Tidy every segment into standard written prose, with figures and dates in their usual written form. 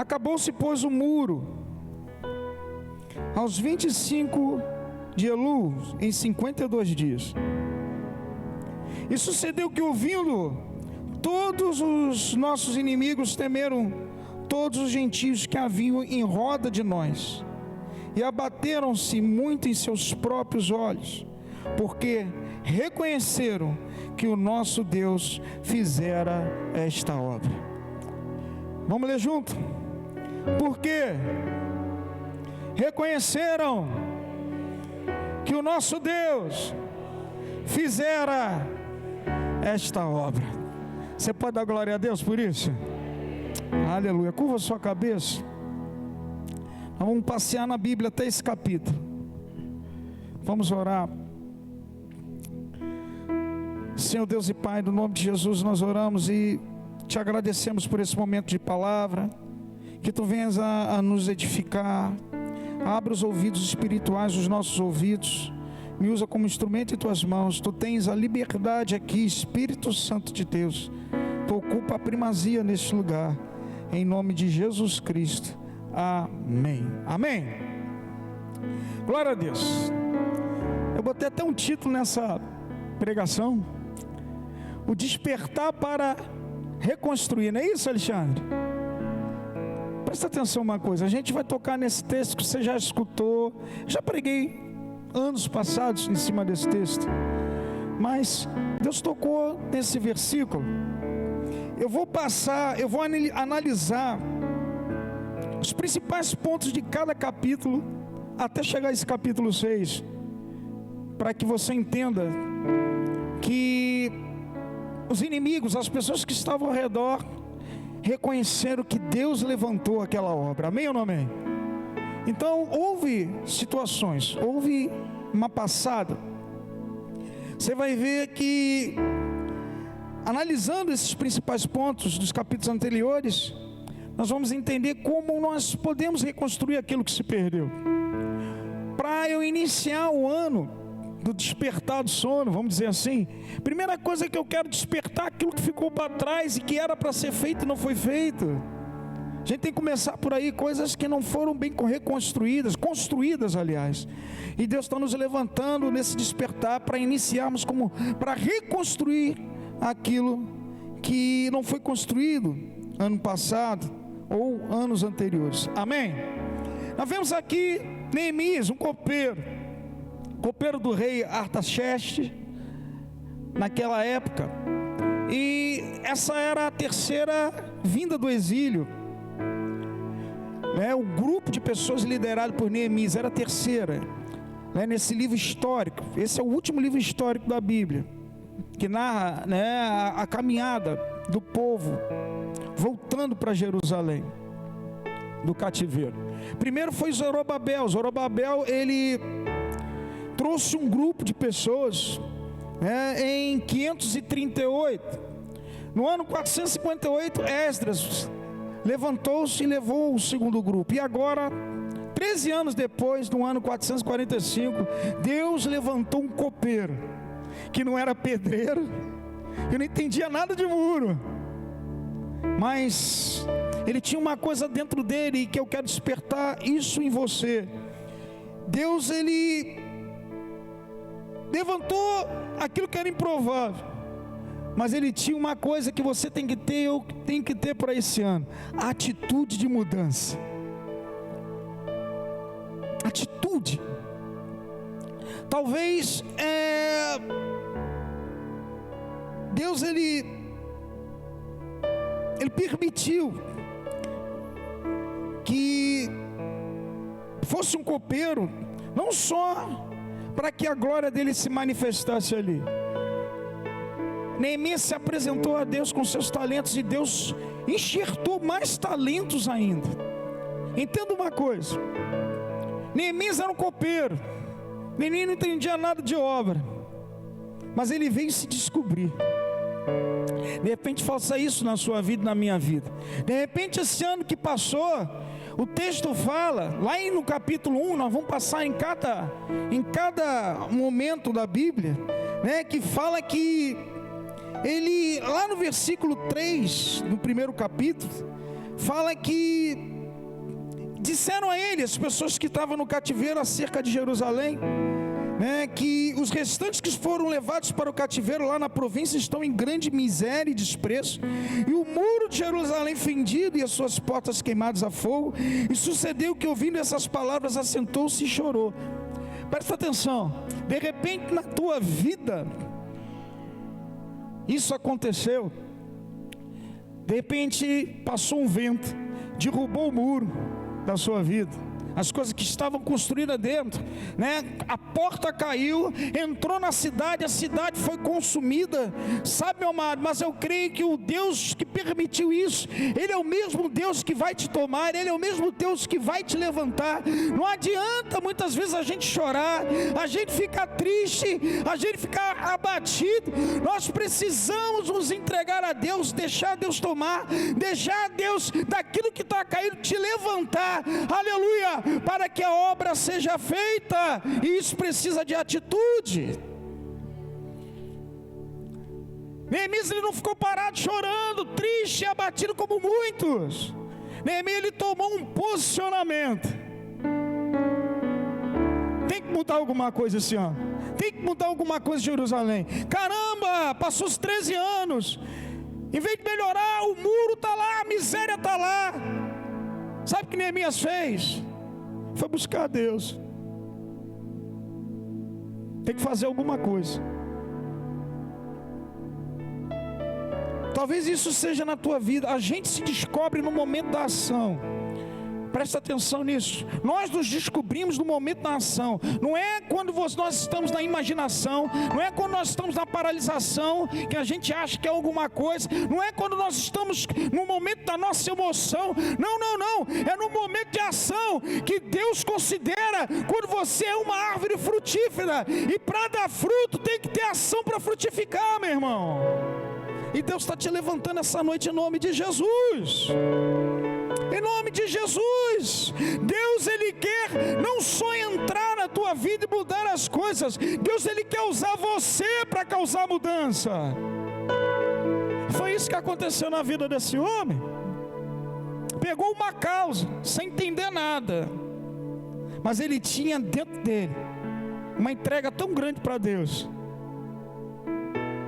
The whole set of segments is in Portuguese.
Acabou-se, pois, o muro aos 25 de Elul, em 52 dias. E sucedeu que, ouvindo, todos os nossos inimigos temeram todos os gentios que haviam em roda de nós, e abateram-se muito em seus próprios olhos, porque reconheceram que o nosso Deus fizera esta obra. Vamos ler junto? Porque reconheceram que o nosso Deus fizera esta obra. Você pode dar glória a Deus por isso? Aleluia. Curva sua cabeça. Nós vamos passear na Bíblia até esse capítulo. Vamos orar. Senhor Deus e Pai, no nome de Jesus nós oramos e te agradecemos por esse momento de palavra. Que tu venhas a nos edificar. Abra os ouvidos espirituais dos nossos ouvidos. Me usa como instrumento em tuas mãos. Tu tens a liberdade aqui, Espírito Santo de Deus. Tu ocupa a primazia neste lugar. Em nome de Jesus Cristo. Amém. Amém. Glória a Deus. Eu botei até um título nessa pregação: o despertar para reconstruir. Não é isso, Alexandre? Presta atenção uma coisa. A gente vai tocar nesse texto que você já escutou. Já preguei anos passados em cima desse texto, mas Deus tocou nesse versículo. Eu vou analisar os principais pontos de cada capítulo até chegar a esse capítulo 6, para que você entenda que os inimigos, as pessoas que estavam ao redor, reconheceram que Deus levantou aquela obra. Amém ou não amém? Então houve situações, houve uma passada. Você vai ver que, analisando esses principais pontos dos capítulos anteriores, nós vamos entender como nós podemos reconstruir aquilo que se perdeu. Para eu iniciar o ano do despertar do sono, vamos dizer assim, primeira coisa que eu quero despertar aquilo que ficou para trás e que era para ser feito e não foi feito. A gente tem que começar por aí, coisas que não foram bem reconstruídas, construídas aliás, e Deus está nos levantando nesse despertar para iniciarmos para reconstruir aquilo que não foi construído ano passado ou anos anteriores. Amém? Nós vemos aqui Neemias, um copeiro do rei Artaxerxes, naquela época, e essa era a terceira vinda do exílio. O grupo de pessoas liderado por Neemias era a terceira, nesse livro histórico. Esse é o último livro histórico da Bíblia, que narra a caminhada do povo voltando para Jerusalém do cativeiro. Primeiro foi Zorobabel. Ele trouxe um grupo de pessoas em 538. No ano 458, Esdras levantou-se e levou o segundo grupo. E agora, 13 anos depois, no ano 445, Deus levantou um copeiro, que não era pedreiro, que não entendia nada de muro, mas ele tinha uma coisa dentro dele, que eu quero despertar isso em você. Deus, ele levantou aquilo que era improvável, mas ele tinha uma coisa que você tem que ter, eu tenho que ter para esse ano: a atitude de mudança. Atitude. Talvez Deus ele permitiu que fosse um copeiro, não só para que a glória dele se manifestasse ali. Neemias se apresentou a Deus com seus talentos e Deus enxertou mais talentos ainda. Entenda uma coisa: Neemias era um copeiro, menino não entendia nada de obra, mas ele veio se descobrir. De repente faça isso na sua vida e na minha vida. De repente esse ano que passou, o texto fala, lá no capítulo 1, nós vamos passar em cada momento da Bíblia, que fala que ele, lá no versículo 3, no primeiro capítulo, fala que disseram a ele, as pessoas que estavam no cativeiro acerca de Jerusalém, que os restantes que foram levados para o cativeiro lá na província estão em grande miséria e desprezo, e o muro de Jerusalém fendido e as suas portas queimadas a fogo. E sucedeu que, ouvindo essas palavras, assentou-se e chorou. Presta atenção, de repente na tua vida isso aconteceu. De repente passou um vento, derrubou o muro da sua vida, as coisas que estavam construídas dentro, a porta caiu, entrou na cidade, a cidade foi consumida, sabe, meu amado? Mas eu creio que o Deus que permitiu isso, Ele é o mesmo Deus que vai te tomar, Ele é o mesmo Deus que vai te levantar. Não adianta muitas vezes a gente chorar, a gente ficar triste, a gente ficar abatido. Nós precisamos nos entregar a Deus, deixar Deus tomar, deixar Deus daquilo que está caído te levantar, aleluia, para que a obra seja feita. E isso precisa de atitude. Neemias, ele não ficou parado chorando, triste, abatido como muitos. Neemias, ele tomou um posicionamento. Tem que mudar alguma coisa esse ano, tem que mudar alguma coisa em Jerusalém. Caramba, passou os 13 anos, em vez de melhorar, o muro está lá, a miséria está lá. Sabe o que Neemias fez? Foi buscar a Deus. Tem que fazer alguma coisa. Talvez isso seja na tua vida. A gente se descobre no momento da ação. Presta atenção nisso. Nós nos descobrimos no momento da ação. Não é quando nós estamos na imaginação, não é quando nós estamos na paralisação que a gente acha que é alguma coisa, não é quando nós estamos no momento da nossa emoção. Não. É no momento de ação que Deus considera quando você é uma árvore frutífera. E para dar fruto tem que ter ação para frutificar, meu irmão. E Deus está te levantando essa noite em nome de Jesus. Em nome de Jesus. Deus, Ele quer não só entrar na tua vida e mudar as coisas. Deus, Ele quer usar você para causar mudança. Foi isso que aconteceu na vida desse homem. Pegou uma causa, sem entender nada, mas ele tinha dentro dele uma entrega tão grande para Deus.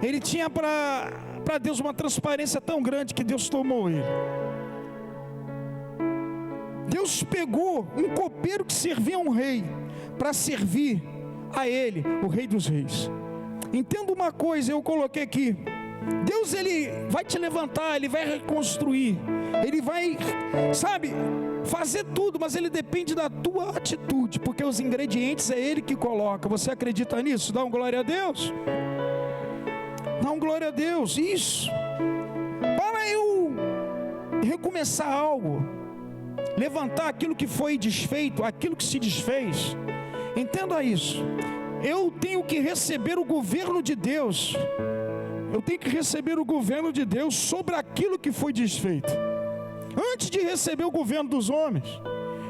Ele tinha para Deus uma transparência tão grande que Deus tomou ele. Deus pegou um copeiro que servia a um rei para servir a ele, o rei dos reis. Entenda uma coisa, eu coloquei aqui. Deus, Ele vai te levantar, Ele vai reconstruir, Ele vai, fazer tudo, mas Ele depende da tua atitude, porque os ingredientes é Ele que coloca. Você acredita nisso? Dá um glória a Deus. Dá um glória a Deus. Isso. Para eu recomeçar algo, levantar aquilo que foi desfeito, aquilo que se desfez, entenda isso. Eu tenho que receber o governo de Deus. Eu tenho que receber o governo de Deus sobre aquilo que foi desfeito, antes de receber o governo dos homens.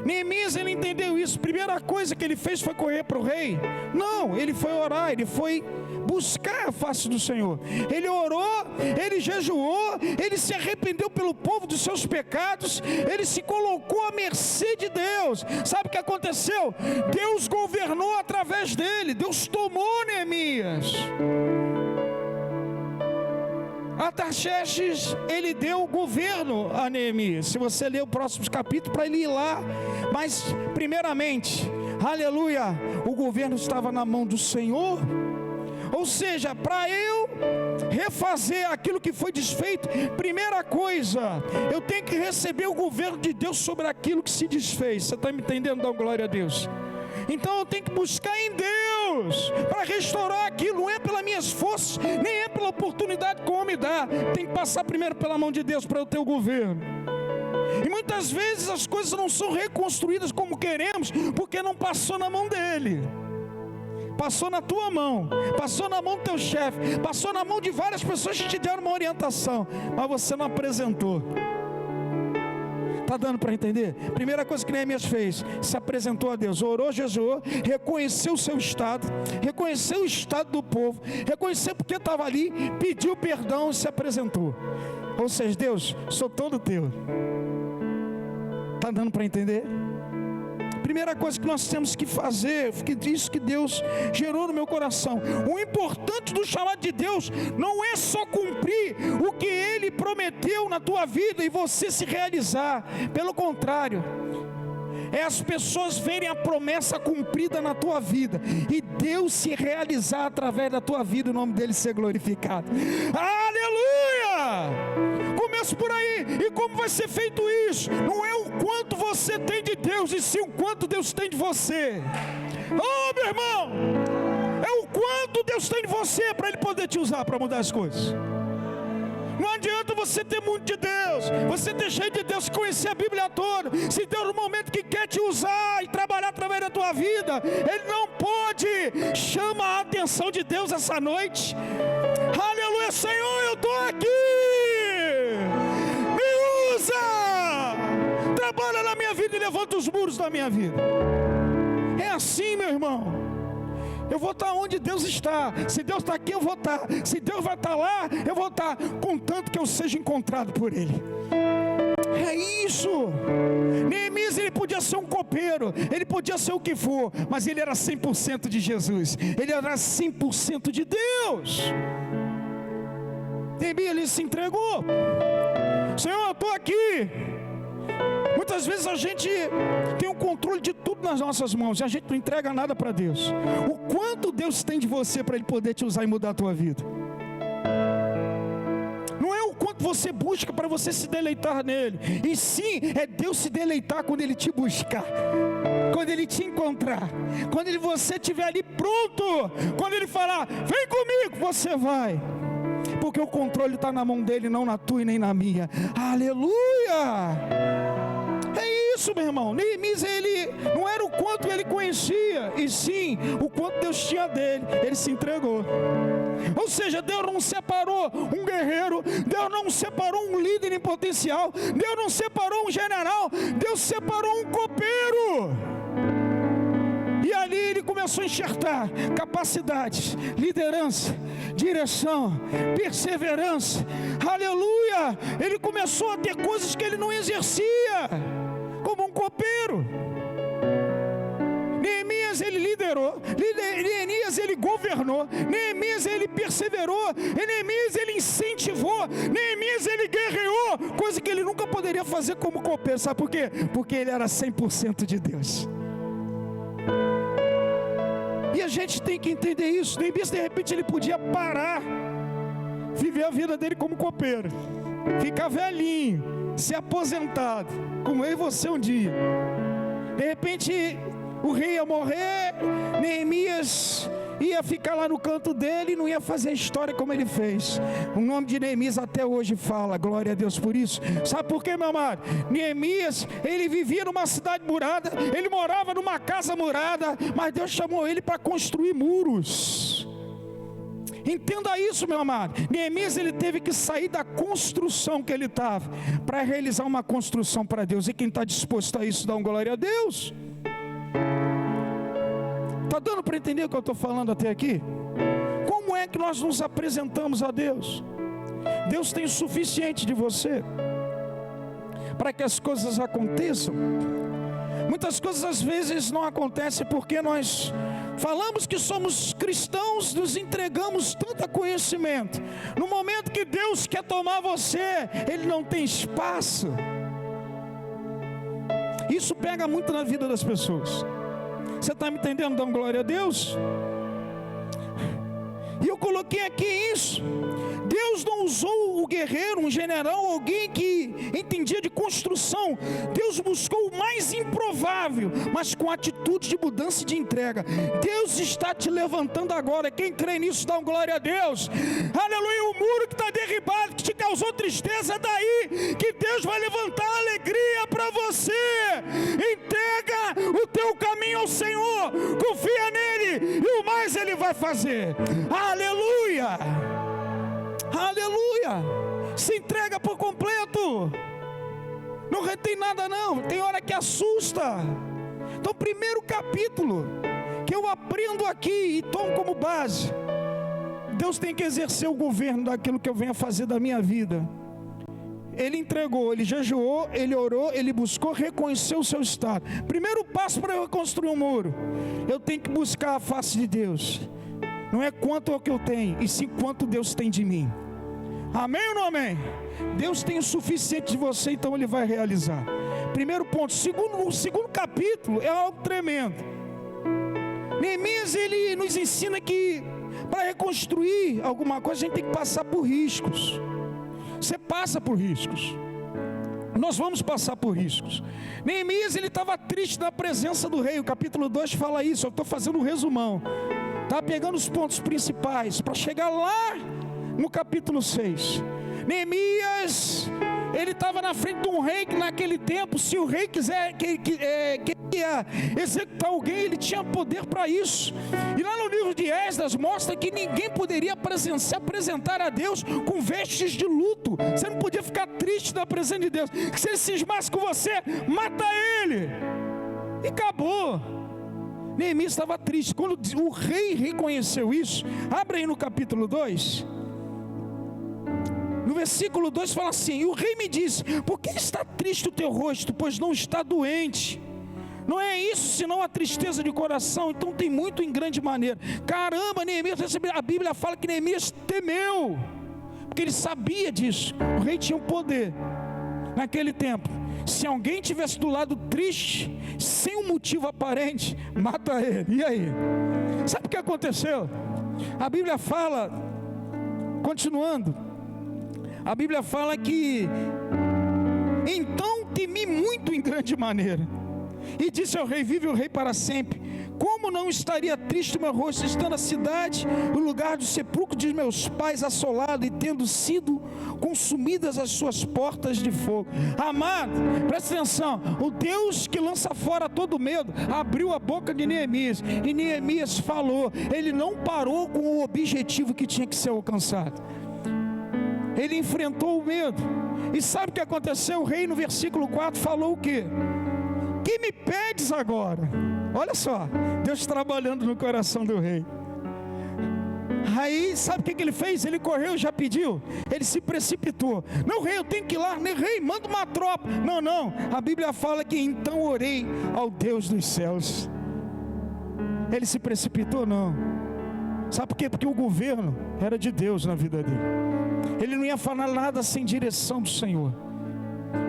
Neemias, ele entendeu isso. Primeira coisa que ele fez foi correr para o rei. Não, ele foi orar, ele foi buscar a face do Senhor. Ele orou, ele jejuou, ele se arrependeu pelo povo dos seus pecados, ele se colocou à mercê de Deus. Sabe o que aconteceu? Deus governou através dele. Deus tomou Neemias. Artaxerxes, ele deu o governo a Neemias. Se você ler o próximo capítulo, para ele ir lá. Mas primeiramente, aleluia, o governo estava na mão do Senhor. Ou seja, para eu refazer aquilo que foi desfeito, primeira coisa, eu tenho que receber o governo de Deus sobre aquilo que se desfez. Você está me entendendo? Dá glória a Deus. Então eu tenho que buscar em Deus para restaurar aquilo. Não é pelas minhas forças, nem é pela oportunidade que o homem dá. Tem que passar primeiro pela mão de Deus para eu ter o governo. E muitas vezes as coisas não são reconstruídas como queremos, porque não passou na mão dele. Passou na tua mão, passou na mão do teu chefe, passou na mão de várias pessoas que te deram uma orientação, mas você não apresentou. Está dando para entender? Primeira coisa que Neemias fez, se apresentou a Deus, orou, jejuou, reconheceu o seu estado, reconheceu o estado do povo, reconheceu porque estava ali, pediu perdão e se apresentou. Ou seja, Deus, sou todo teu. Está dando para entender? primeira coisa que nós temos que fazer, isso que Deus gerou no meu coração. O importante do chamado de Deus não é só cumprir o que Ele prometeu na tua vida e você se realizar. Pelo contrário, é as pessoas verem a promessa cumprida na tua vida e Deus se realizar através da tua vida, o nome dele ser glorificado. Aleluia! Começa por aí. E como vai ser feito isso? Não é o quanto você tem de Deus, e sim o quanto Deus tem de você. Oh, meu irmão, é o quanto Deus tem de você para Ele poder te usar para mudar as coisas. Não adianta você ter muito de Deus, você ter cheio de Deus, conhecer a Bíblia toda. Se Deus no momento que quer te usar e trabalhar através da tua vida, Ele não pode. Chama a atenção de Deus essa noite. Aleluia, Senhor, eu estou aqui, me usa, trabalha na minha vida e levanta os muros da minha vida. É assim, meu irmão. Eu vou estar onde Deus está. Se Deus está aqui, eu vou estar. Se Deus vai estar lá, eu vou estar. Contanto que eu seja encontrado por Ele. É isso. Neemias, ele podia ser um copeiro, ele podia ser o que for, mas ele era 100% de Jesus. Ele era 100% de Deus. Neemias, ele se entregou. Senhor, eu estou aqui. Muitas vezes a gente tem o controle de tudo nas nossas mãos e a gente não entrega nada para Deus. O quanto Deus tem de você para Ele poder te usar e mudar a tua vida? Não é o quanto você busca para você se deleitar nele, e sim é Deus se deleitar quando Ele te buscar, quando Ele te encontrar, quando você estiver ali pronto, quando Ele falar, vem comigo, você vai. Porque o controle está na mão dele, não na tua e nem na minha. Aleluia! É isso, meu irmão. Neemias, ele não era o quanto ele conhecia, e sim o quanto Deus tinha dele. Ele se entregou. Ou seja, Deus não separou um guerreiro, Deus não separou um líder em potencial, Deus não separou um general, Deus separou um copeiro. E ali ele começou a enxertar capacidades, liderança, direção, perseverança. Aleluia! Ele começou a ter coisas que ele não exercia, como um copeiro. Neemias, ele liderou. Neemias, ele governou. Neemias, ele perseverou. Neemias, ele incentivou. Neemias, ele guerreou, coisa que ele nunca poderia fazer como copeiro. Sabe por quê? Porque ele era 100% de Deus. E a gente tem que entender isso. Neemias, de repente, ele podia parar, viver a vida dele como copeiro, ficar velhinho, ser aposentado, como eu e você um dia. De repente, o rei ia morrer, Neemias ia ficar lá no canto dele e não ia fazer a história como ele fez. O nome de Neemias até hoje fala, glória a Deus por isso. Sabe por quê, meu amado? Neemias, ele vivia numa cidade murada, ele morava numa casa murada, mas Deus chamou ele para construir muros. Entenda isso, meu amado. Neemias, ele teve que sair da construção que ele estava para realizar uma construção para Deus. E quem está disposto a isso, dá uma glória a Deus. Está dando para entender o que eu estou falando até aqui? Como é que nós nos apresentamos a Deus? Deus tem o suficiente de você para que as coisas aconteçam. Muitas coisas às vezes não acontecem porque nós falamos que somos cristãos, nos entregamos tanto a conhecimento. No momento que Deus quer tomar você, Ele não tem espaço. Isso pega muito na vida das pessoas. Você está me entendendo? Dá glória a Deus. E eu coloquei aqui isso. Deus não usou o guerreiro, um general, alguém que entendia de construção. Deus buscou o mais improvável, mas com atitude de mudança e de entrega. Deus está te levantando agora. Quem crê nisso, dá glória a Deus. Aleluia. O muro que está derribado, que te causou tristeza, é daí que Deus vai levantar alegria para você. Entrega o teu caminho ao Senhor, confia nele, e o mais Ele vai fazer. Aleluia. Aleluia. Se entrega por completo. Não retém nada não. Tem hora que assusta. Então, primeiro capítulo que eu aprendo aqui e tomo como base: Deus tem que exercer o governo daquilo que eu venho a fazer da minha vida. ele entregou, ele jejuou, ele orou, ele buscou, reconheceu o seu estado. Primeiro passo para eu reconstruir um muro: eu tenho que buscar a face de Deus. Não é quanto é o que eu tenho, e sim quanto Deus tem de mim. Amém ou não amém? Deus tem o suficiente de você, então Ele vai realizar. Primeiro ponto. O segundo capítulo é algo tremendo. Neemias, ele nos ensina que para reconstruir alguma coisa, a gente tem que passar por riscos. Você passa por riscos. Nós vamos passar por riscos. Neemias, ele estava triste na presença do rei. O capítulo 2 fala isso. Eu estou fazendo um resumão. Está pegando os pontos principais para chegar lá no capítulo 6. Neemias, ele estava na frente de um rei que naquele tempo, se o rei queria executar alguém, ele tinha poder para isso. E lá no livro de Esdras mostra que ninguém poderia se apresentar a Deus com vestes de luto. Você não podia ficar triste na presença de Deus. Que se ele cismasse com você, mata ele. E acabou. Neemias estava triste. Quando o rei reconheceu isso, abre aí no capítulo 2. No versículo 2 fala assim: e o rei me disse: por que está triste o teu rosto, pois não está doente? Não é isso senão a tristeza de coração. Então tem muito em grande maneira. Caramba, Neemias, a Bíblia fala que Neemias temeu, porque ele sabia disso. O rei tinha um poder naquele tempo. Se alguém estivesse do lado triste, sem um motivo aparente, mata ele. E aí? Sabe o que aconteceu? A Bíblia fala, continuando, a Bíblia fala que então temi muito em grande maneira, e disse ao rei: vive o rei para sempre. Como não estaria triste o meu rosto, estando a cidade, o lugar do sepulcro de meus pais, assolado, e tendo sido consumidas as suas portas de fogo? Amado, presta atenção. O Deus que lança fora todo medo abriu a boca de Neemias, e Neemias falou. Ele não parou com o objetivo que tinha que ser alcançado. Ele enfrentou o medo. E sabe o que aconteceu? O rei no versículo 4 falou o quê? Que me pedes agora? Olha só, Deus trabalhando no coração do rei. Aí, sabe o que ele fez? Ele correu, já pediu. Ele se precipitou. Não, rei, eu tenho que ir lá. Rei, manda uma tropa. Não, a Bíblia fala que então orei ao Deus dos céus. Ele se precipitou? Não. Sabe por quê? Porque o governo era de Deus na vida dele. Ele não ia falar nada sem direção do Senhor.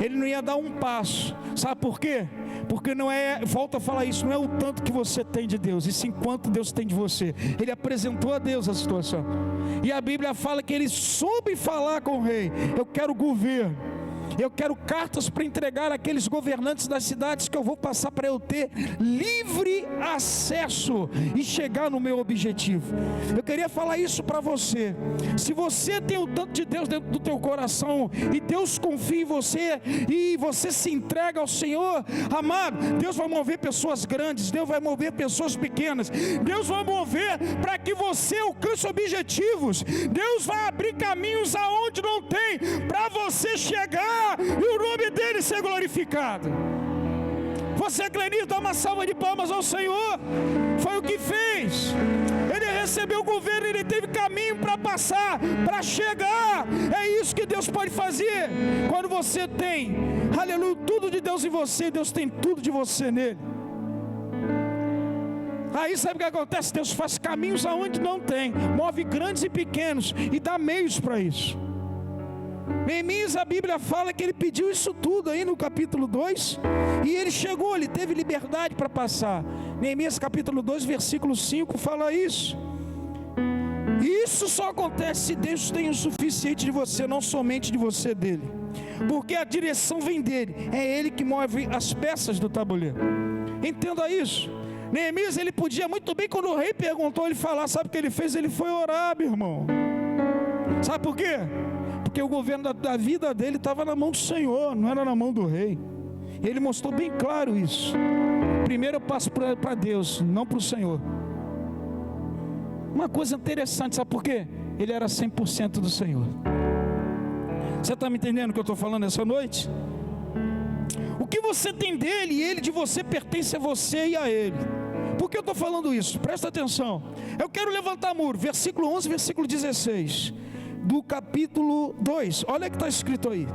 Ele não ia dar um passo. Sabe por quê? Porque não é, volta a falar isso, não é o tanto que você tem de Deus, e sim quanto Deus tem de você. Ele apresentou a Deus a situação. E a Bíblia fala que ele soube falar com o rei: eu quero governo, eu quero cartas para entregar àqueles governantes das cidades que eu vou passar, para eu ter livre acesso e chegar no meu objetivo. Eu queria falar isso para você. Se você tem o tanto de Deus dentro do teu coração, e Deus confia em você, e você se entrega ao Senhor, amado, Deus vai mover pessoas grandes, Deus vai mover pessoas pequenas, Deus vai mover para que você alcance objetivos. Deus vai abrir caminhos aonde não tem, para você chegar e o nome dele ser glorificado. Você crê nisso? Dá uma salva de palmas ao Senhor. Foi o que fez. Ele recebeu o governo, ele teve caminho para passar, para chegar. É isso que Deus pode fazer. Quando você tem, aleluia, tudo de Deus em você, Deus tem tudo de você nele. Aí sabe o que acontece? Deus faz caminhos aonde não tem, move grandes e pequenos, e dá meios para isso. Neemias, a Bíblia fala que ele pediu isso tudo aí no capítulo 2, e ele chegou, ele teve liberdade para passar. Neemias capítulo 2, versículo 5 fala isso. Isso só acontece se Deus tem o suficiente de você, não somente de você dele, porque a direção vem dele, é ele que move as peças do tabuleiro. Entenda isso. Neemias, ele podia muito bem, quando o rei perguntou, ele falar, sabe o que ele fez? Ele foi orar, meu irmão. Sabe por quê? Porque o governo da vida dele estava na mão do Senhor, não era na mão do rei. Ele mostrou bem claro isso. Primeiro eu passo para Deus, não para o Senhor. Uma coisa interessante, sabe por quê? Ele era 100% do Senhor. Você está me entendendo o que eu estou falando essa noite? O que você tem dele e ele de você pertence a você e a ele. Por que eu estou falando isso? Presta atenção. Eu quero levantar muro, versículo 11, versículo 16. do capítulo 2. Olha o que está escrito aí.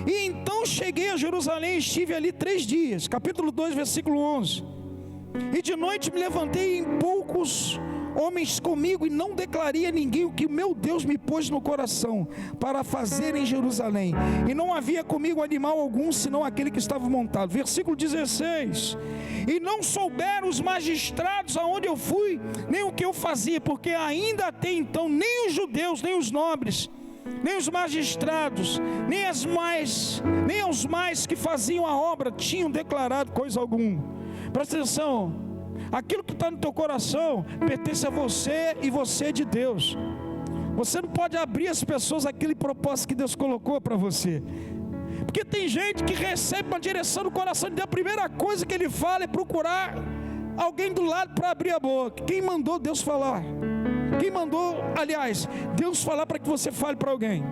E então cheguei a Jerusalém e estive ali 3 dias. Capítulo 2, versículo 11. E de noite me levantei em poucos homens comigo, e não declarei a ninguém o que meu Deus me pôs no coração para fazer em Jerusalém. E não havia comigo animal algum, senão aquele que estava montado. Versículo 16. E não souberam os magistrados aonde eu fui, nem o que eu fazia, porque ainda até então nem os judeus, nem os nobres, nem os magistrados, nem os mais que faziam a obra tinham declarado coisa alguma. Presta atenção. Aquilo que está no teu coração pertence a você, e você é de Deus. Você não pode abrir às pessoas aquele propósito que Deus colocou para você. Porque tem gente que recebe uma direção no coração de Deus, a primeira coisa que ele fala é procurar alguém do lado para abrir a boca. Quem mandou Deus falar? Quem mandou, aliás, Deus falar para que você fale para alguém?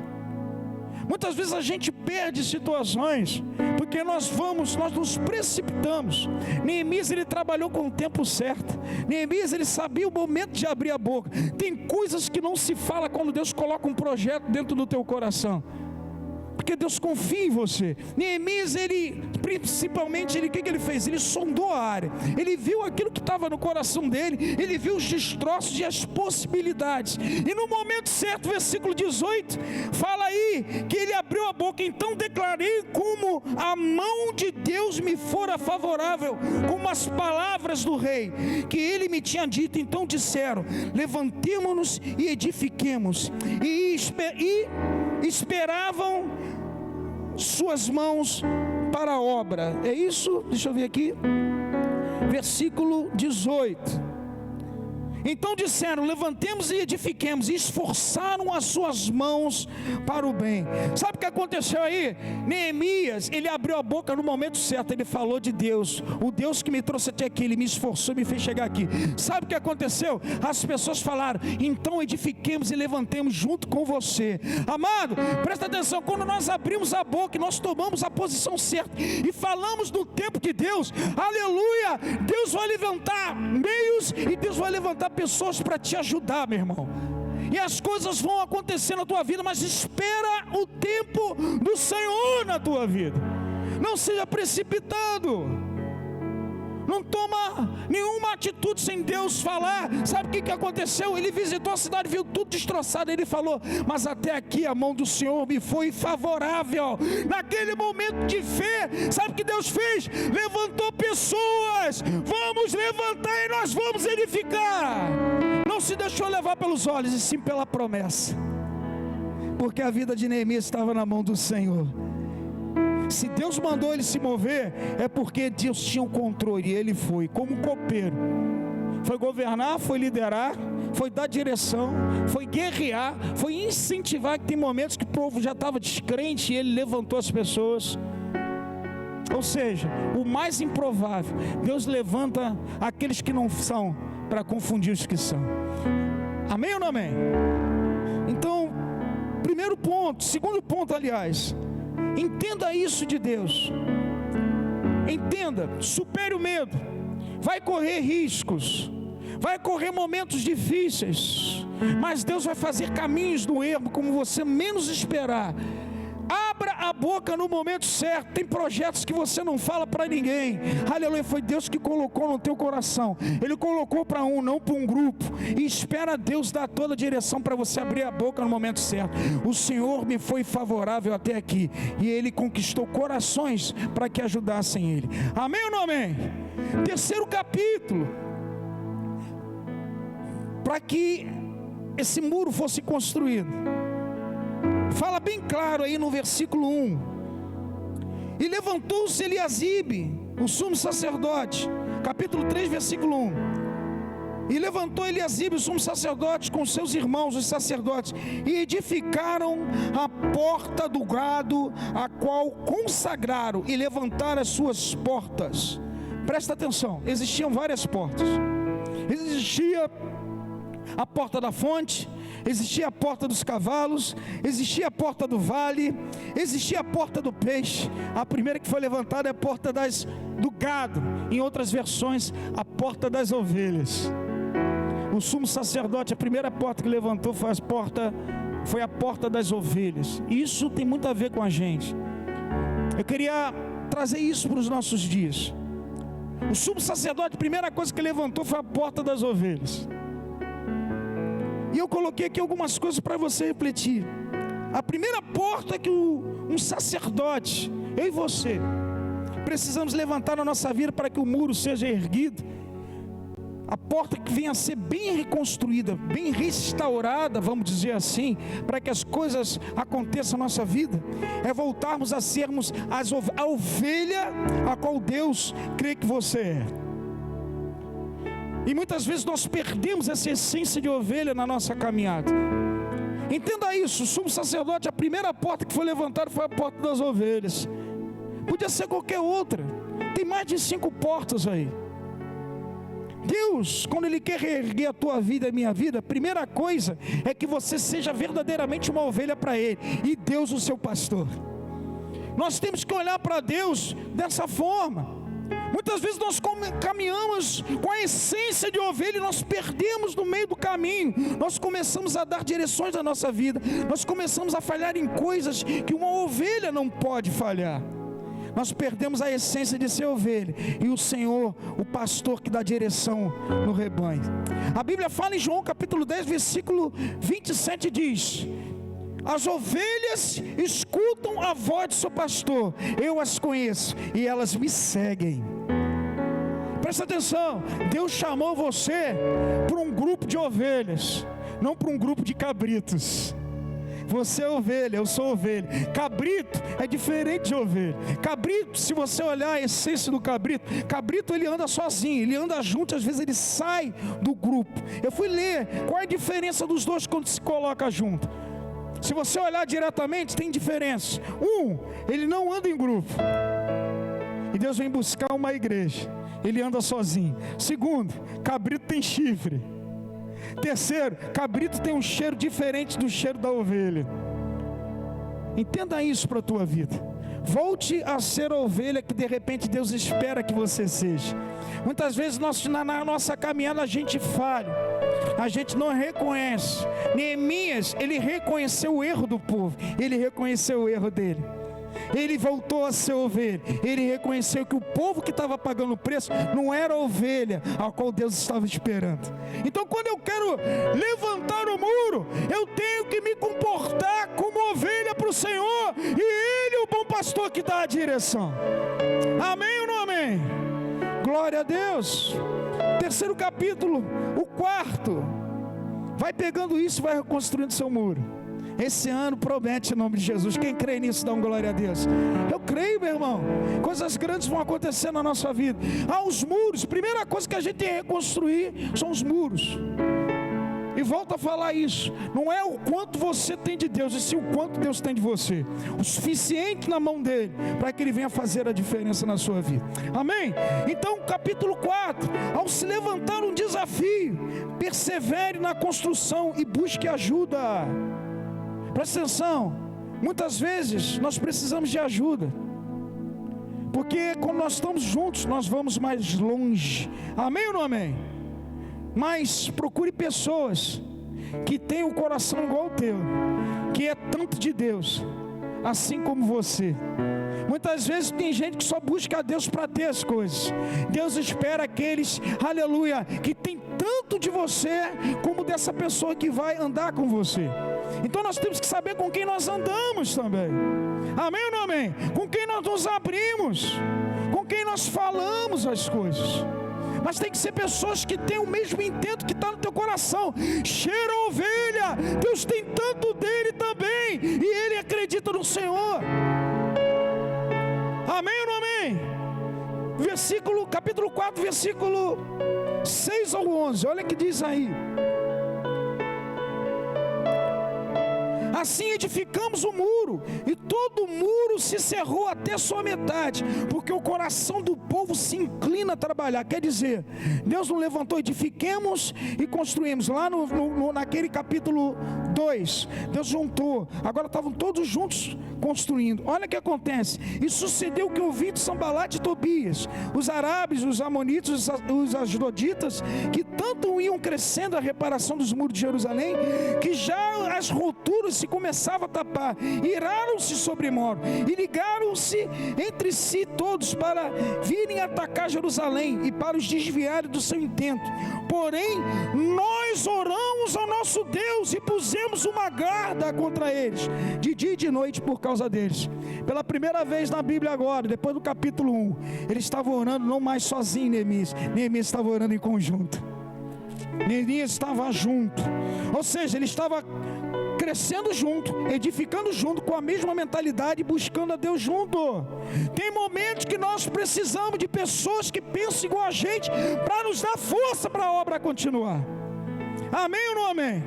Muitas vezes a gente perde situações porque nós nos precipitamos. Neemias, ele trabalhou com o tempo certo. Neemias, ele sabia o momento de abrir a boca. Tem coisas que não se fala quando Deus coloca um projeto dentro do teu coração, porque Deus confia em você. Neemias, principalmente, o que ele fez? Ele sondou a área, ele viu aquilo que estava no coração dele, ele viu os destroços e as possibilidades, e no momento certo, versículo 18, fala aí, que ele abriu a boca. Então declarei como a mão de Deus me fora favorável, como as palavras do rei, que ele me tinha dito. Então disseram: levantemo-nos e edifiquemos, e esperavam suas mãos para a obra. É isso? Deixa eu ver aqui, versículo 18. Então disseram: levantemos e edifiquemos, e esforçaram as suas mãos para o bem. Sabe o que aconteceu aí? Neemias, ele abriu a boca no momento certo, ele falou de Deus, o Deus que me trouxe até aqui, ele me esforçou e me fez chegar aqui. Sabe o que aconteceu? As pessoas falaram: então edifiquemos e levantemos junto com você. Amado, presta atenção, quando nós abrimos a boca e nós tomamos a posição certa e falamos do tempo de Deus, aleluia, Deus vai levantar meios e Deus vai levantar pessoas para te ajudar, meu irmão. E as coisas vão acontecer na tua vida, mas espera o tempo do Senhor na tua vida. Não seja precipitado. Não toma nenhuma atitude sem Deus falar. Sabe o que aconteceu? Ele visitou a cidade, viu tudo destroçado. Ele falou: mas até aqui a mão do Senhor me foi favorável. Naquele momento de fé, sabe o que Deus fez? Levantou pessoas. Vamos levantar e nós vamos edificar. Não se deixou levar pelos olhos, e sim pela promessa, porque a vida de Neemias estava na mão do Senhor. Se Deus mandou ele se mover, é porque Deus tinha o controle, e ele foi como um copeiro. Foi governar, foi liderar, foi dar direção, foi guerrear, foi incentivar. Que tem momentos que o povo já estava descrente e ele levantou as pessoas. Ou seja, o mais improvável, Deus levanta aqueles que não são para confundir os que são. Amém ou não amém? Então, primeiro ponto. Segundo ponto, aliás, entenda isso de Deus. Entenda, supere o medo. Vai correr riscos, vai correr momentos difíceis, mas Deus vai fazer caminhos do erro como você menos esperar. Abra a boca no momento certo. Tem projetos que você não fala para ninguém. Aleluia, foi Deus que colocou no teu coração. Ele colocou para um, não para um grupo. E espera Deus dar toda a direção para você abrir a boca no momento certo. O Senhor me foi favorável até aqui, e Ele conquistou corações para que ajudassem Ele. Amém ou não amém? Terceiro capítulo, para que esse muro fosse construído, fala bem claro aí no versículo 1. E levantou-se Eliasibe, o sumo sacerdote, capítulo 3, versículo 1. E levantou Eliasibe, o sumo sacerdote, com seus irmãos, os sacerdotes, e edificaram a porta do gado, a qual consagraram, e levantaram as suas portas. Presta atenção, existiam várias portas. Existia a porta da fonte, existia a porta dos cavalos, existia a porta do vale, existia a porta do peixe. A primeira que foi levantada é a porta do gado. Em outras versões, a porta das ovelhas. O sumo sacerdote, a primeira porta que levantou foi a porta foi a porta das ovelhas. Isso tem muito a ver com a gente. Eu queria trazer isso para os nossos dias. O sumo sacerdote, a primeira coisa que levantou foi a porta das ovelhas. E eu coloquei aqui algumas coisas para você refletir. A primeira porta que um sacerdote, eu e você, precisamos levantar na nossa vida para que o muro seja erguido. A porta que venha a ser bem reconstruída, bem restaurada, vamos dizer assim, para que as coisas aconteçam na nossa vida, é voltarmos a sermos a ovelha a qual Deus crê que você é. E muitas vezes nós perdemos essa essência de ovelha na nossa caminhada. Entenda isso, o sumo sacerdote, a primeira porta que foi levantada foi a porta das ovelhas. Podia ser qualquer outra, tem mais de 5 portas aí. Deus, quando Ele quer reerguer a tua vida e a minha vida, a primeira coisa é que você seja verdadeiramente uma ovelha para Ele, e Deus o seu pastor. Nós temos que olhar para Deus dessa forma. Muitas vezes nós caminhamos com a essência de ovelha e nós perdemos no meio do caminho. Nós começamos a dar direções à nossa vida, nós começamos a falhar em coisas que uma ovelha não pode falhar. Nós perdemos a essência de ser ovelha, e o Senhor, o pastor que dá direção no rebanho. A Bíblia fala em João capítulo 10, versículo 27, diz: as ovelhas escutam a voz do seu pastor, eu as conheço e elas me seguem. Presta atenção, Deus chamou você para um grupo de ovelhas, não para um grupo de cabritos. Você é ovelha, eu sou ovelha. Cabrito é diferente de ovelha. Cabrito, se você olhar a essência do cabrito, cabrito ele anda sozinho, ele anda junto, às vezes ele sai do grupo. Eu fui ler qual é a diferença dos dois quando se coloca junto. Se você olhar diretamente, tem diferença. Ele não anda em grupo, e Deus vem buscar uma igreja, ele anda sozinho. Segundo, cabrito tem chifre. Terceiro, cabrito tem um cheiro diferente do cheiro da ovelha. Entenda isso para a tua vida. Volte a ser a ovelha que de repente Deus espera que você seja. Muitas vezes na nossa caminhada a gente falha, a gente não reconhece. Neemias, ele reconheceu o erro do povo, ele reconheceu o erro dele. Ele voltou a ser ovelha. Ele reconheceu que o povo que estava pagando o preço não era a ovelha a qual Deus estava esperando. Então, quando eu quero levantar o muro, eu tenho que me comportar como ovelha para o Senhor, e Ele é o bom pastor que dá a direção. Amém ou não amém? Glória a Deus. Terceiro capítulo, o quarto, vai pegando isso e vai reconstruindo seu muro. Esse ano promete em nome de Jesus. Quem crê nisso, dá um glória a Deus. Eu creio, meu irmão. Coisas grandes vão acontecer na nossa vida. Os muros, primeira coisa que a gente tem que reconstruir são os muros. E volto a falar isso. Não é o quanto você tem de Deus, e sim o quanto Deus tem de você. O suficiente na mão dele, para que ele venha fazer a diferença na sua vida. Amém? Então, capítulo 4. Ao se levantar um desafio, persevere na construção e busque ajuda. Presta atenção, muitas vezes nós precisamos de ajuda, porque quando nós estamos juntos, nós vamos mais longe. Amém ou não amém? Mas procure pessoas que tenham o coração igual ao teu, que é tanto de Deus, assim como você. Muitas vezes tem gente que só busca a Deus para ter as coisas. Deus espera aqueles, aleluia, que tem tanto de você como dessa pessoa que vai andar com você. Então nós temos que saber com quem nós andamos também. Amém ou não amém? Com quem nós nos abrimos, com quem nós falamos as coisas. Mas tem que ser pessoas que têm o mesmo intento que está no teu coração. Cheira a ovelha, Deus tem tanto dele também, e ele acredita no Senhor. Amém ou não amém? Capítulo 4, versículo 6 ao 11, olha o que diz aí. Assim edificamos o muro, e todo o muro se cerrou até sua metade, porque o coração do povo se inclina a trabalhar. Quer dizer, Deus não levantou, edifiquemos e construímos. Lá naquele capítulo 2, Deus juntou, agora estavam todos juntos construindo. Olha o que acontece. E sucedeu que ouvi de Sanbalate e Tobias, os árabes, os amonitas, os asdoditas, que tanto iam crescendo a reparação dos muros de Jerusalém, que já as rupturas se começavam a tapar. Iraram-se sobremodo e ligaram-se entre si todos para virem atacar Jerusalém e para os desviarem do seu intento. Porém, nós oramos ao nosso Deus e pusemos uma guarda contra eles, de dia e de noite, por causa deles. Pela primeira vez na Bíblia agora, depois do capítulo 1, eles estavam orando não mais sozinhos, Neemias estava orando em conjunto. Neemias estava junto, ou seja, ele estava crescendo junto, edificando junto, com a mesma mentalidade, buscando a Deus junto. Tem momentos que nós precisamos de pessoas que pensam igual a gente, para nos dar força para a obra continuar. Amém ou não amém?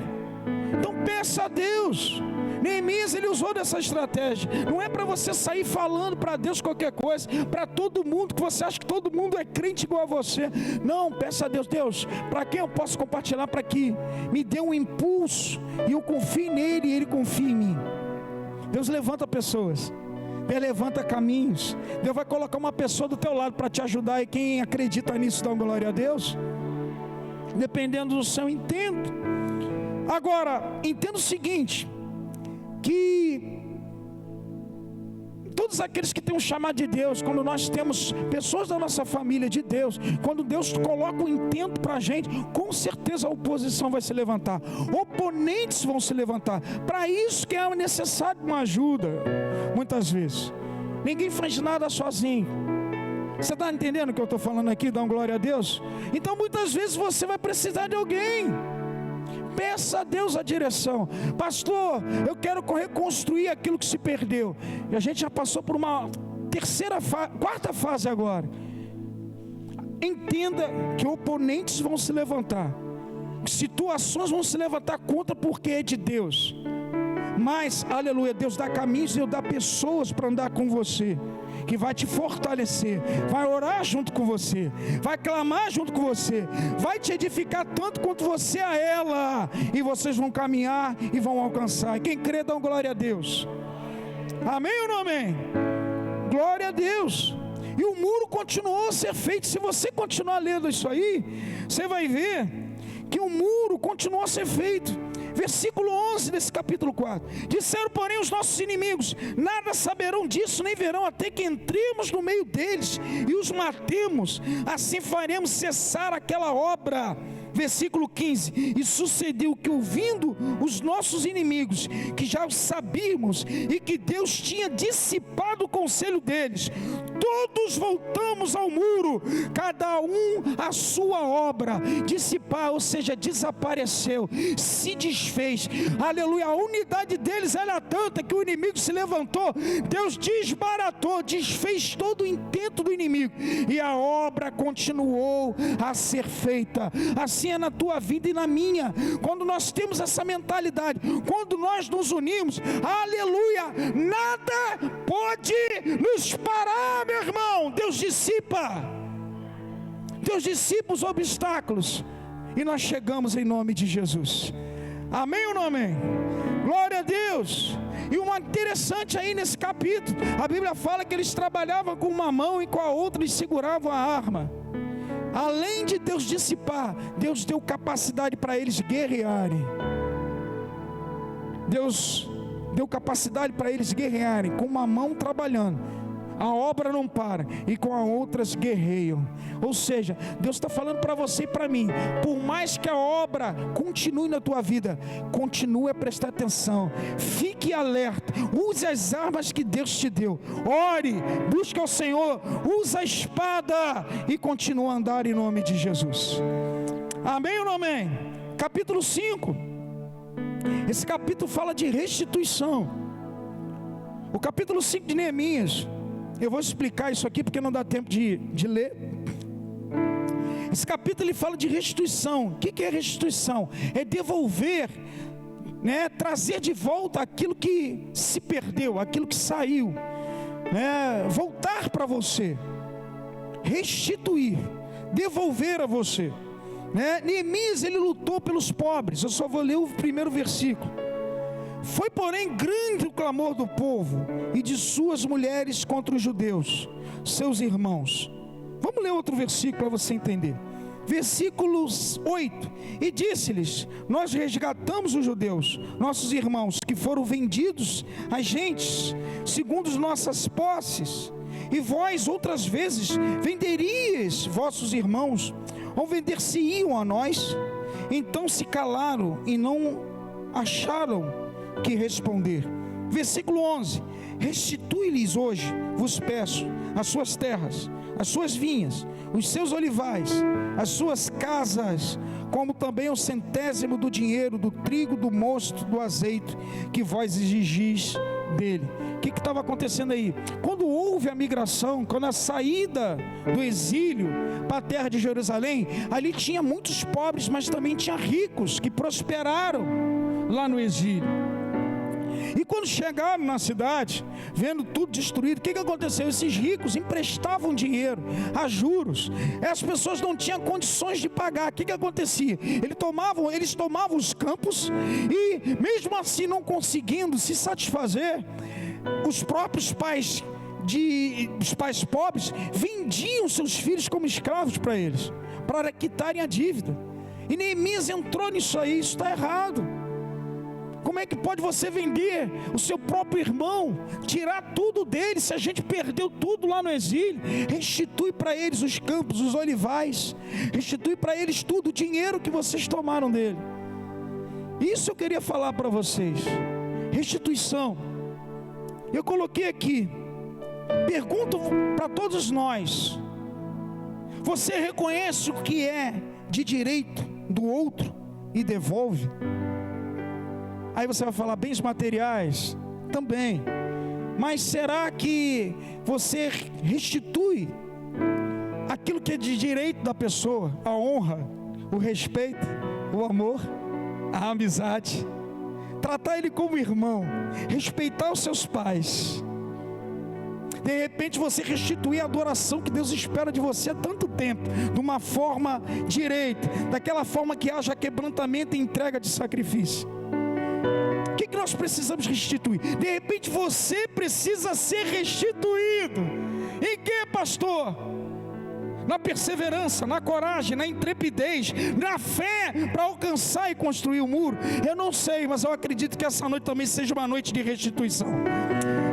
Então peça a Deus. Neemias, ele usou dessa estratégia. Não é para você sair falando para Deus qualquer coisa, para todo mundo, que você acha que todo mundo é crente igual a você. Não, peça a Deus: Deus, para quem eu posso compartilhar, para que me dê um impulso, e eu confio nele e ele confia em mim. Deus levanta pessoas, Deus levanta caminhos. Deus vai colocar uma pessoa do teu lado para te ajudar, e quem acredita nisso dá glória a Deus, dependendo do seu intento. Agora, entenda o seguinte, que todos aqueles que têm um chamado de Deus, quando nós temos pessoas da nossa família de Deus, quando Deus coloca um intento para a gente, com certeza a oposição vai se levantar, oponentes vão se levantar. Para isso que é necessário uma ajuda. Muitas vezes ninguém faz nada sozinho. Você está entendendo o que eu estou falando aqui? Dá uma glória a Deus. Então muitas vezes você vai precisar de alguém. Peça a Deus a direção. Pastor, eu quero reconstruir aquilo que se perdeu. E a gente já passou por uma quarta fase agora. Entenda que oponentes vão se levantar, situações vão se levantar contra, porque é de Deus. Mas, aleluia, Deus dá caminhos e Deus dá pessoas para andar com você, que vai te fortalecer, vai orar junto com você, vai clamar junto com você, vai te edificar tanto quanto você a ela, e vocês vão caminhar e vão alcançar. Quem crê, dá glória a Deus. Amém ou não amém? Glória a Deus. E o muro continuou a ser feito. Se você continuar lendo isso aí, você vai ver que o muro continuou a ser feito. Versículo 11 desse capítulo 4. Disseram, porém, os nossos inimigos: nada saberão disso, nem verão, até que entremos no meio deles e os matemos. Assim faremos cessar aquela obra. Versículo 15. E sucedeu que, ouvindo os nossos inimigos, que já o sabíamos, e que Deus tinha dissipado o conselho deles, todos voltamos ao muro, cada um a sua obra. Dissipar, ou seja, desapareceu, se desfez. Aleluia. A unidade deles era tanta que o inimigo se levantou, Deus desbaratou, desfez todo o intento do inimigo, e a obra continuou a ser feita. Assim é na tua vida e na minha. Quando nós temos essa mentalidade, quando nós nos unimos, aleluia, nada pode nos parar, meu irmão. Deus dissipa os obstáculos, e nós chegamos em nome de Jesus. Amém ou não amém? Glória a Deus. E uma interessante aí nesse capítulo, a Bíblia fala que eles trabalhavam com uma mão e com a outra eles seguravam a arma. Além de Deus dissipar, Deus deu capacidade para eles guerrearem. Deus deu capacidade para eles guerrearem, com uma mão trabalhando, a obra não para, e com as outras guerreiam. Ou seja, Deus está falando para você e para mim: por mais que a obra continue na tua vida, continue a prestar atenção, fique alerta, use as armas que Deus te deu, ore, busque ao Senhor, use a espada e continue a andar em nome de Jesus. Amém ou não amém? Capítulo 5. Esse capítulo fala de restituição. O capítulo 5 de Neemias, eu vou explicar isso aqui porque não dá tempo de ler. Esse capítulo ele fala de restituição. O que é restituição? É devolver trazer de volta aquilo que se perdeu, aquilo que saiu, voltar para você, restituir, devolver a você. Neemias, ele lutou pelos pobres. Eu só vou ler o primeiro versículo. Foi, porém, grande o clamor do povo e de suas mulheres contra os judeus, seus irmãos. Vamos ler outro versículo para você entender. Versículo 8. E disse-lhes: nós resgatamos os judeus, nossos irmãos, que foram vendidos a gentes, segundo as nossas posses. E vós outras vezes venderíeis vossos irmãos, ou vender-se-iam a nós? Então se calaram e não acharam que responder. Versículo 11. Restitui-lhes hoje, vos peço, as suas terras, as suas vinhas, os seus olivais, as suas casas, como também o 100º do dinheiro, do trigo, do mosto, do azeite, que vós exigis dele. O que estava acontecendo aí? Quando houve a migração, quando a saída do exílio para a terra de Jerusalém, ali tinha muitos pobres, mas também tinha ricos que prosperaram lá no exílio. E quando chegaram na cidade, vendo tudo destruído, o que aconteceu? Esses ricos emprestavam dinheiro a juros. As pessoas não tinham condições de pagar. O que acontecia? Eles tomavam os campos e, mesmo assim não conseguindo se satisfazer, os próprios pais os pais pobres vendiam seus filhos como escravos para eles, para quitarem a dívida. E Neemias entrou nisso aí. Isso está errado. Como é que pode você vender o seu próprio irmão, tirar tudo dele, se a gente perdeu tudo lá no exílio? Restitui para eles os campos, os olivais, restitui para eles tudo, o dinheiro que vocês tomaram dele. Isso eu queria falar para vocês. Restituição. Eu coloquei aqui, pergunto para todos nós: você reconhece o que é de direito do outro e devolve? Aí você vai falar: bens materiais, também. Mas será que você restitui aquilo que é de direito da pessoa? A honra, o respeito, o amor, a amizade. Tratar ele como irmão, respeitar os seus pais. De repente você restituir a adoração que Deus espera de você há tanto tempo, de uma forma direita, daquela forma que haja quebrantamento e entrega de sacrifício. O que nós precisamos restituir? De repente você precisa ser restituído. Em que, pastor? Na perseverança, na coragem, na intrepidez, na fé para alcançar e construir o muro. Eu não sei, mas eu acredito que essa noite também seja uma noite de restituição.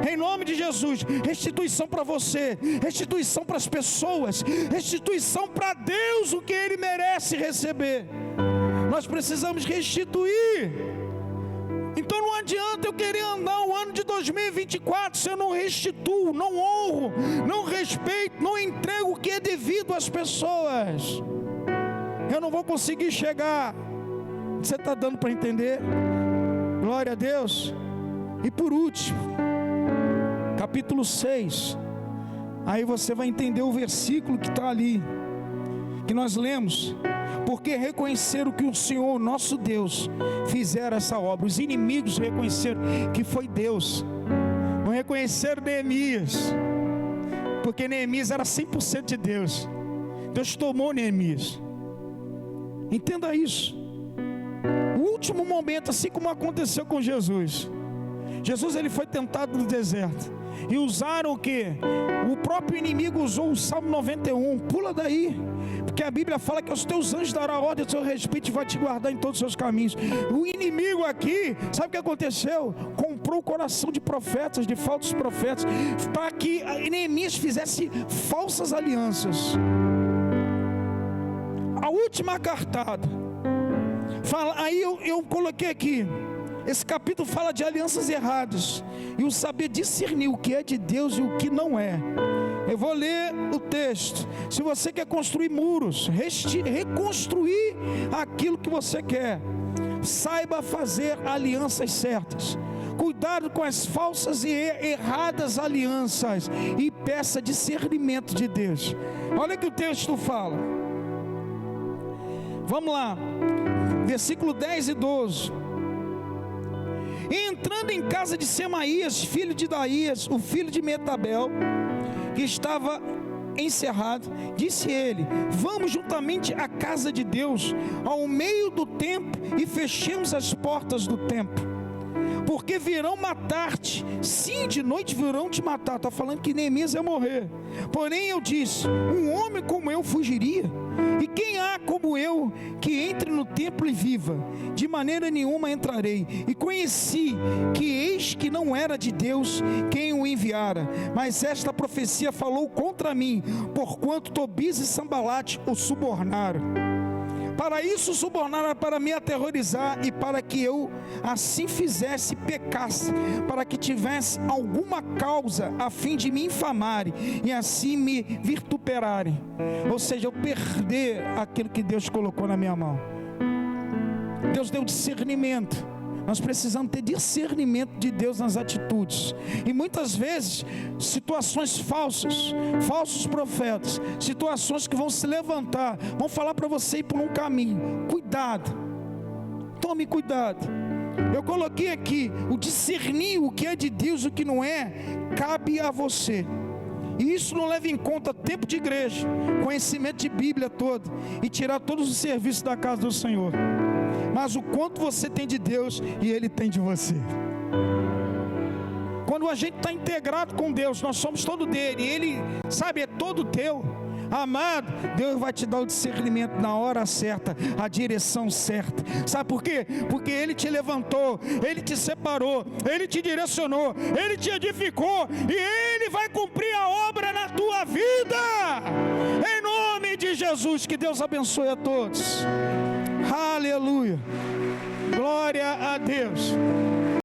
Em nome de Jesus, restituição para você, restituição para as pessoas, restituição para Deus, o que Ele merece receber. Nós precisamos restituir. Então não adianta eu querer andar o ano de 2024 se eu não restituo, não honro, não respeito, não entrego o que é devido às pessoas. Eu não vou conseguir chegar. Você está dando para entender? Glória a Deus. E por último, capítulo 6. Aí você vai entender o versículo que está ali, que nós lemos. Porque reconheceram que o Senhor, nosso Deus, fizera essa obra. Os inimigos reconheceram que foi Deus. Não reconheceram Neemias, porque Neemias era 100% de Deus. Deus tomou Neemias. Entenda isso. O último momento, assim como aconteceu com Jesus. Jesus, ele foi tentado no deserto. E usaram o que? O próprio inimigo usou o Salmo 91. Pula daí, porque a Bíblia fala que aos teus anjos dará ordem a seu respeito e vai te guardar em todos os seus caminhos. O inimigo aqui, sabe o que aconteceu? Comprou o coração de profetas, de falsos profetas, para que Neemias fizesse falsas alianças. A última cartada fala, aí eu coloquei aqui. Esse capítulo fala de alianças erradas e o saber discernir o que é de Deus e o que não é. Eu vou ler o texto. Se você quer construir muros, reconstruir aquilo que você quer, saiba fazer alianças certas. Cuidado com as falsas e erradas alianças e peça discernimento de Deus. Olha o que o texto fala. Vamos lá, versículo 10 e 12. E entrando em casa de Semaías, filho de Daías, o filho de Metabel, que estava encerrado, disse ele: vamos juntamente à casa de Deus, ao meio do templo, e fechemos as portas do templo, porque virão matar-te, sim, de noite virão te matar. Está falando que Neemias ia morrer. Porém eu disse: um homem como eu fugiria? E quem há como eu que entre no templo e viva? De maneira nenhuma entrarei. E conheci que eis que não era de Deus quem o enviara, mas esta profecia falou contra mim, porquanto Tobias e Sambalate o subornaram. Para isso subornaram, para me aterrorizar, e para que eu assim fizesse, pecasse, para que tivesse alguma causa a fim de me infamarem e assim me vituperarem, ou seja, eu perder aquilo que Deus colocou na minha mão. Deus deu discernimento. Nós precisamos ter discernimento de Deus nas atitudes. E muitas vezes, situações falsas, falsos profetas, situações que vão se levantar, vão falar para você ir por um caminho. Cuidado, tome cuidado. Eu coloquei aqui, o discernir o que é de Deus e o que não é, cabe a você. E isso não leva em conta tempo de igreja, conhecimento de Bíblia todo, e tirar todos os serviços da casa do Senhor, mas o quanto você tem de Deus e Ele tem de você. Quando a gente está integrado com Deus, nós somos todo dele, e Ele, sabe, é todo teu. Amado, Deus vai te dar o discernimento na hora certa, a direção certa. Sabe por quê? Porque Ele te levantou, Ele te separou, Ele te direcionou, Ele te edificou, e Ele vai cumprir a obra na tua vida. Em nome de Jesus, que Deus abençoe a todos. Aleluia. Glória a Deus.